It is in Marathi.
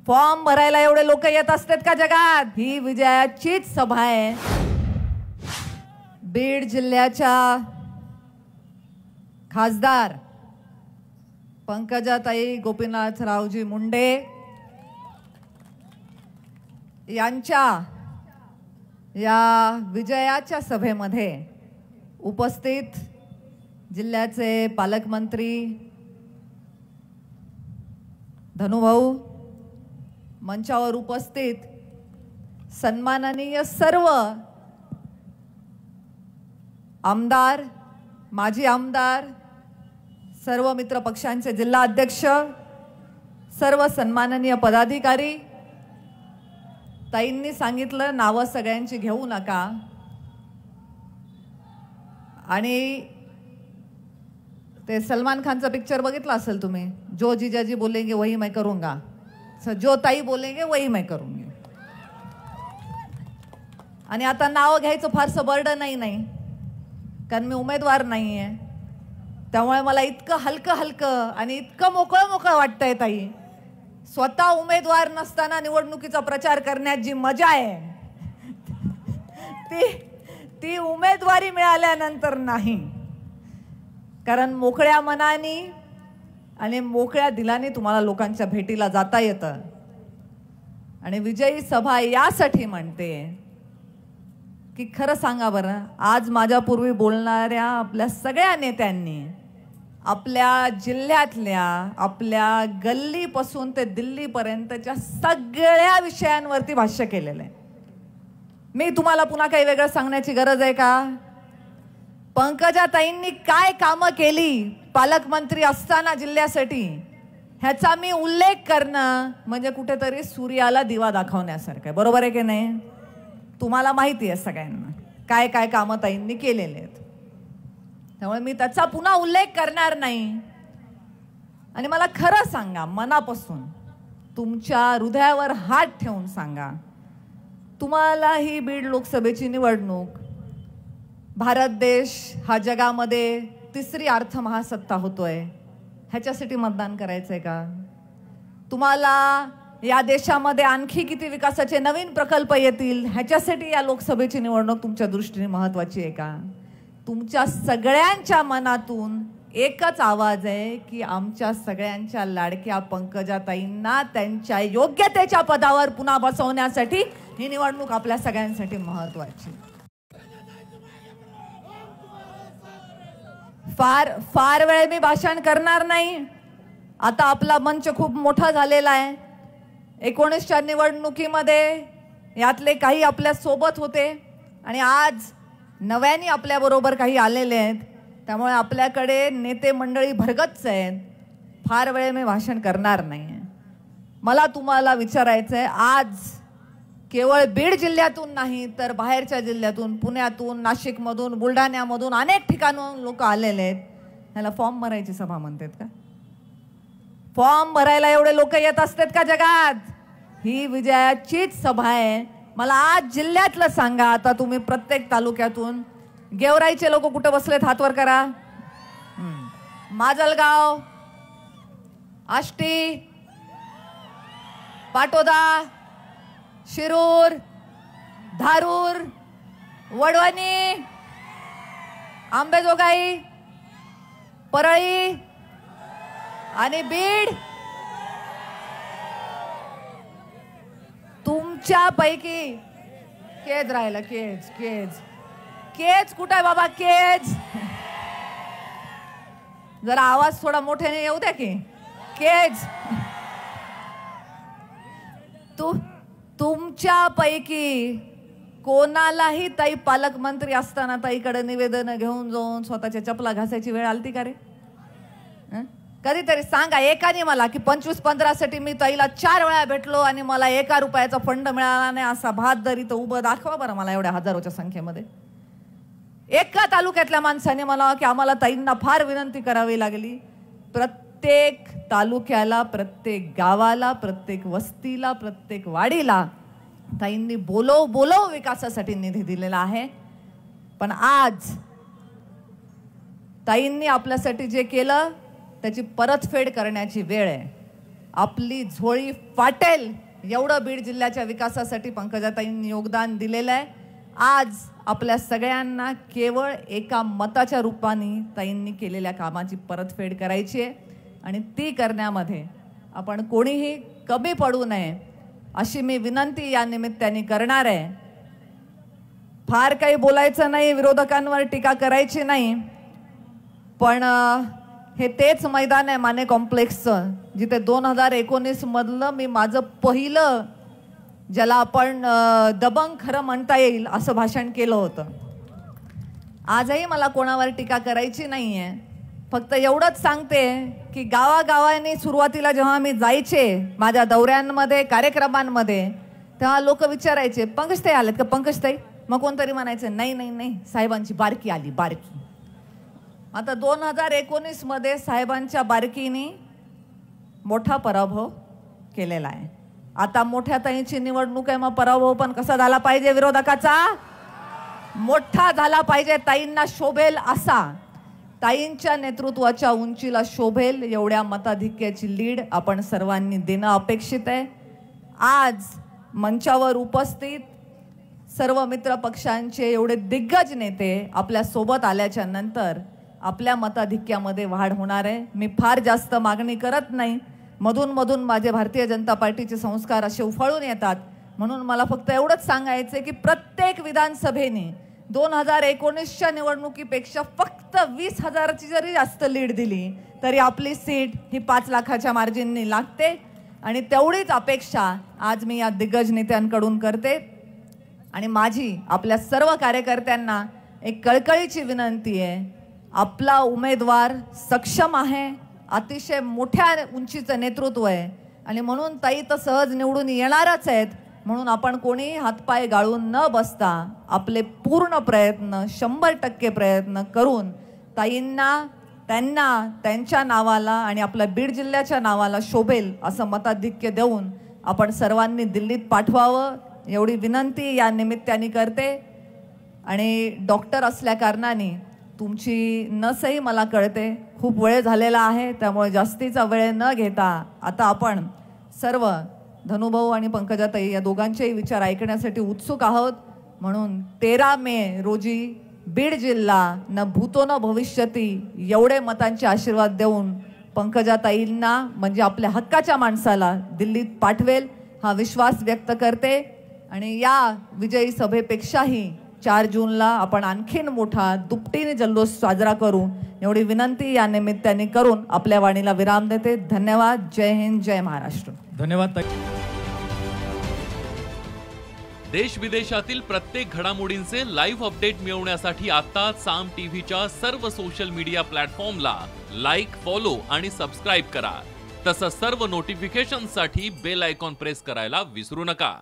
फॉर्म भरायला एवढे लोक येत असतात का जगात? ही विजयाचीच सभा आहे। बीड जिल्ह्याच्या खासदार पंकजाताई गोपीनाथरावजी मुंडे यांच्या या विजयाच्या सभेमध्ये उपस्थित जिल्ह्याचे पालकमंत्री धनुभाऊ, मंचावर उपस्थित सन्माननीय सर्व आमदार, माजी आमदार, सर्व मित्र पक्षांचे जिल्हा अध्यक्ष, सर्व सन्माननीय पदाधिकारी, ताईंनी सांगितलं नावं सगळ्यांची घेऊ नका आणि ते सलमान खानचा पिक्चर बघितला असेल तुम्ही, जो जीजाजी बोलेंगे वही मैं करूंगा, जो ताई बोलेंगे वही मैं करूंगी। आणि आता नाव घ्यायचं फारसं बर्डन नाही, कारण मी उमेदवार नाही आहे, त्यामुळे मला इतकं हलकं हलकं आणि इतकं मोकळं मोकळं वाटतंय ताई। स्वतः उमेदवार नसताना निवडणुकीचा प्रचार करण्यात जी मजा आहे ती उमेदवारी मिळाल्यानंतर नाही, कारण मोकळ्या मनाने आणि मोकळ्या दिलाने तुम्हाला लोकांच्या भेटीला जाता येतं। आणि विजयी सभा यासाठी म्हणते की खरं सांगा बरं, आज माझ्यापूर्वी बोलणाऱ्या आपल्या सगळ्या नेत्यांनी आपल्या जिल्ह्यातल्या, आपल्या गल्लीपासून ते दिल्लीपर्यंतच्या सगळ्या विषयांवरती भाष्य केलेलं आहे। मी तुम्हाला पुन्हा काही वेगळं सांगण्याची गरज आहे का? पंकजाताईंनी काय कामं केली पालकमंत्री असताना जिल्ह्यासाठी, ह्याचा मी उल्लेख करणं म्हणजे कुठेतरी सूर्याला दिवा दाखवण्यासारखं आहे। बरोबर आहे की नाही? तुम्हाला माहिती आहे सगळ्यांना काय काय कामं ताईंनी केलेले आहेत, त्यामुळे मी त्याचा पुन्हा उल्लेख करणार नाही। आणि मला खरं सांगा, मनापासून तुमच्या हृदयावर हात ठेवून सांगा, तुम्हाला ही बीड लोकसभेची निवडणूक, भारत देश हा जगामध्ये तिसरी अर्थ महासत्ता होतोय, ह्याच्यासाठी मतदान करायचंय का? तुम्हाला या देशामध्ये आणखी किती विकासाचे नवीन प्रकल्प येतील ह्याच्यासाठी या लोकसभेची निवडणूक तुमच्या दृष्टीने महत्त्वाची आहे का? तुमच्या सगळ्यांच्या मनातून एकच आवाज आहे की आमच्या सगळ्यांच्या लाडक्या पंकजाताईंना त्यांच्या योग्यतेच्या पदावर पुन्हा बसवण्यासाठी ही निवडणूक आपल्या सगळ्यांसाठी महत्त्वाची। फार वेळ मी भाषण करणार नाही, आता आपला मंच खूप मोठा झालेला आहे। 19च्या निवडणुकीमध्ये यातले काही आपल्या सोबत होते आणि आज नव्याने आपल्या बरोबर काही आलेले आहेत, त्यामुळे आपल्याकडे नेते मंडळी भरगच्च आहेत। फार वेळ मी भाषण करणार नाही। मला तुम्हाला विचारायचं आहे, आज केवळ बीड जिल्ह्यातून नाही तर बाहेरच्या जिल्ह्यातून, पुण्यातून, नाशिकमधून, बुलढाण्यामधून अनेक ठिकाणून लोक आलेले आहेत, ह्याला फॉर्म भरायची सभा म्हणतात का? फॉर्म भरायला एवढे लोक येत असतात का जगात? ही विजयाचीच सभा आहे। मला आज जिल्ह्यातलं सांगा, आता तुम्ही प्रत्येक तालुक्यातून, गेवराईचे लोक कुठे बसलेत हात वर करा। माजलगाव, आष्टी, पाटोदा, शिरूर, धारूर, वडवणी, आंबेजोगाई, परळी आणि बीड, तुमच्यापैकी केज राहिलं, केज केज केज कुठे आहे बाबा? केज जरा आवाज थोडा मोठ्याने येऊ द्या की। केज तुमच्यापैकी कोणालाही ताई पालकमंत्री असताना ताईकडे निवेदन घेऊन जाऊन स्वतःच्या चपला घासायची वेळ आलती का रे? कधीतरी सांगा एकाने मला की 25-15 साठी मी ताईला 4 वेळा भेटलो आणि मला 1 रुपयाचा फंड मिळाला नाही, असा बहादर इथं उभं दाखवा बरं मला एवढ्या हजारोच्या संख्येमध्ये। एका तालुक्यातल्या माणसाने मला की आम्हाला ताईंना फार विनंती करावी लागली, प्रत्येक तालुक्याला, प्रत्येक गावाला, प्रत्येक वस्तीला, प्रत्येक वाडीला ताईंनी बोलव विकासासाठी निधी दिलेला आहे। पण आज ताईंनी आपल्यासाठी जे केलं त्याची परतफेड करण्याची वेळ आहे। आपली झोळी फाटेल एवढं बीड जिल्ह्याच्या विकासासाठी पंकजाताईंनी योगदान दिलेलं आहे. आज आपल्या सगळ्यांना केवळ एका मताच्या रूपाने ताईंनी केलेल्या कामाची परतफेड करायची आहे आणि ती करण्यामध्ये आपण कोणीही कमी पडू नये अशी मी विनंती या निमित्ताने करणार आहे. फार काही बोलायचं नाही, विरोधकांवर टीका करायची नाही, पण हे तेच मैदान आहे माने कॉम्प्लेक्सचं जिथे 2019 मधलं मी माझं पहिलं ज्याला आपण दबंग खरं म्हणता येईल असं भाषण केलं होतं. आजही मला कोणावर टीका करायची नाही आहे. फक्त एवढंच सांगते की गावागावांनी सुरुवातीला जेव्हा मी जायचे माझ्या दौऱ्यांमध्ये कार्यक्रमांमध्ये तेव्हा लोक विचारायचे पंकजताई आलेत का पंकजताई. मग कोणतरी म्हणायचं नाही नाही नाही साहेबांची बारकी आली बारकी. आता 2019 मध्ये साहेबांच्या बारकीने मोठा पराभव केलेला आहे. आता मोठ्या ताईंची निवडणूक आहे, मग पराभव पण कसा झाला पाहिजे विरोधकाचा मोठा झाला पाहिजे, ताईंना शोभेल असा, ताईंच्या नेतृत्वाच्या उंचीला शोभेल एवढ्या मताधिक्याची लीड आपण सर्वांनी देणं अपेक्षित आहे. आज मंचावर उपस्थित सर्व मित्र पक्षांचे एवढे दिग्गज नेते आपल्या सोबत आल्याच्या नंतर आपल्या मताधिक्यामध्ये वाढ होणार आहे. मी फार जास्त मागणी करत नाही, मधून मधून माझे भारतीय जनता पार्टीचे संस्कार असे उफाळून येतात, म्हणून मला फक्त एवढंच सांगायचं की प्रत्येक विधानसभेने 2019च्या निवडणुकीपेक्षा फक्त 20,000ची जरी जास्त लीड दिली तरी आपली सीट ही 5 लाखाच्या मार्जिनने लागते आणि तेवढीच अपेक्षा आज मी या दिग्गज नेत्यांकडून करते. आणि माझी आपल्या सर्व कार्यकर्त्यांना एक कळकळीची विनंती आहे, आपला उमेदवार सक्षम आहे, अतिशय मोठ्या उंचीचं नेतृत्व आहे आणि म्हणून ताई तर सहज निवडून येणारच आहेत. म्हणून आपण कोणी हातपाय गाळून न बसता आपले पूर्ण प्रयत्न 100% प्रयत्न करून ताईंना त्यांना त्यांच्या नावाला आणि आपल्या बीड जिल्ह्याच्या नावाला शोभेल असं मताधिक्य देऊन आपण सर्वांनी दिल्लीत पाठवावं एवढी विनंती या निमित्ताने करते. आणि डॉक्टर असल्या कारणाने तुमची नसही मला कळते, खूप वेळ झालेला आहे, त्यामुळे जास्तीचा वेळ न घेता आता आपण सर्व धनुभाऊ आणि पंकजाताई या दोघांचेही विचार ऐकण्यासाठी उत्सुक आहोत. म्हणून 13 मे रोजी बीड जिल्हा न भूतो न भविष्यती एवढे मतांचे आशीर्वाद देऊन पंकजाताईंना म्हणजे आपल्या हक्काच्या माणसाला दिल्लीत पाठवेल हा विश्वास व्यक्त करते. आणि या विजयी सभेपेक्षाही 4 जूनला आपण आणखीन मोठा दुपटीने जल्लोष साजरा करू एवढी विनंती या निमित्ताने करून आपल्या वाणीला विराम देते. धन्यवाद. जय हिंद, जय महाराष्ट्र. धन्यवाद. देश विदेशातील प्रत्येक घडामोडींचे लाईव्ह अपडेट मिळवण्यासाठी आता साम टीव्हीच्या सर्व सोशल मीडिया प्लॅटफॉर्मला लाईक, फॉलो आणि सबस्क्राईब करा. तसंच सर्व नोटिफिकेशनसाठी बेल आयकॉन प्रेस करायला विसरू नका.